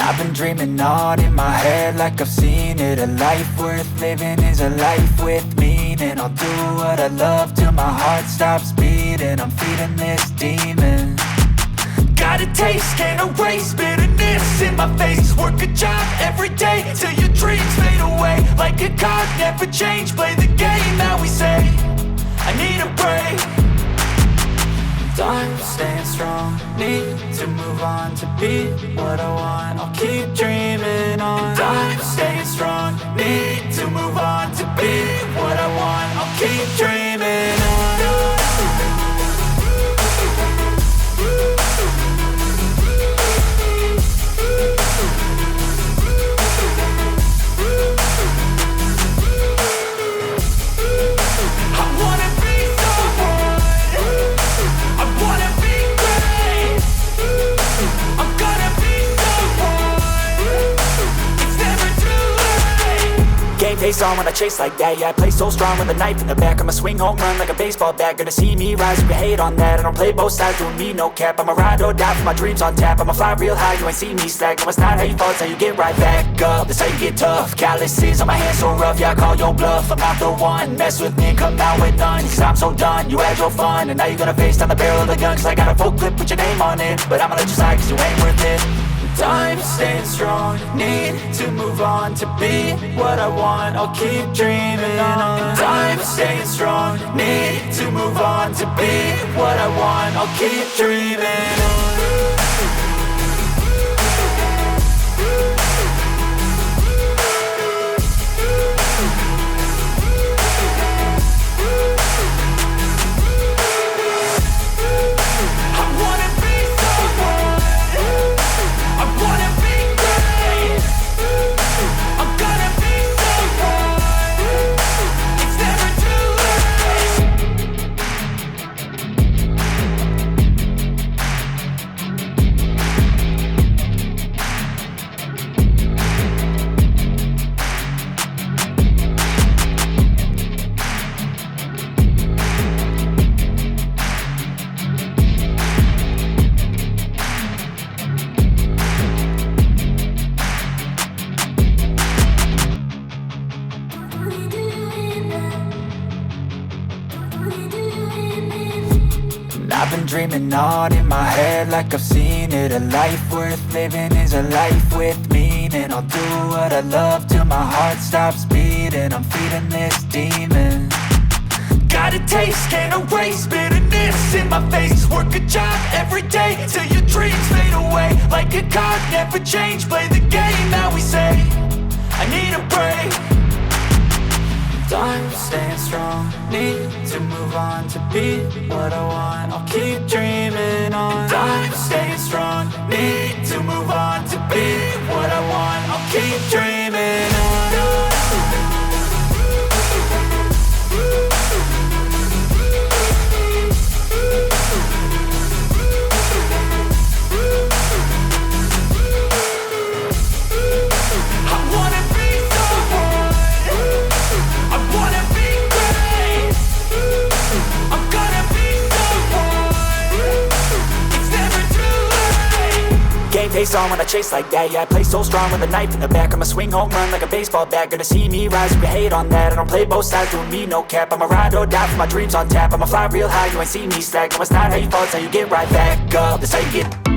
I've been dreaming on in my head like I've seen it. A life worth living is a life with meaning. I'll do what I love till my heart stops beating. I'm feeding this demon. Got a taste, can't erase bitterness in my face. Work a job every day till your dreams fade away. Like a card, never change, play the game that we say. I need a break. Time staying strong, need to move on to be what I want. I'll keep dreaming on. Time staying strong, need to move on to be what I want. I'll keep dreaming on. Face on when I chase like that. Yeah, I play so strong with a knife in the back. I'ma swing home run like a baseball bat. Gonna see me rise, you can hate on that. I don't play both sides, doing me no cap. I'ma ride or die for my dreams on tap. I'ma fly real high, you ain't see me slack. No, it's not how you fall, it's how you get right back up. That's how you get tough. Calluses on my hands so rough, yeah, I call your bluff. I'm not the one, mess with me and come out with none. Cause I'm so done, you had your fun. And now you're gonna face down the barrel of the gun. Cause I got a full clip with your name on it. But I'ma let you slide cause you ain't worth it. Time staying strong, need to move on to be what I want. I'll keep dreaming on. Time staying strong, need to move on to be what I want. I'll keep dreaming on. I've been dreaming on in my head like I've seen it. A life worth living is a life with meaning. I'll do what I love till my heart stops beating. I'm feeding this demon. Got a taste, can't erase bitterness in my face. Work a job every day till your dreams fade away. Like a card, never change, play the game that we say. I need a break. Time staying strong, need to move on to be what I want. I'll keep dreaming on. Time staying strong, need to move on to be what I want. I'll keep dreaming on. Face on when I chase like that. Yeah, I play so strong with a knife in the back. I'ma swing home run like a baseball bat. Gonna see me rise, you can hate on that. I don't play both sides, doing me no cap. I'ma ride or die for my dreams on tap. I'ma fly real high, you ain't see me slack. No, it's not how you fall, it's how you get right back up. That's how you get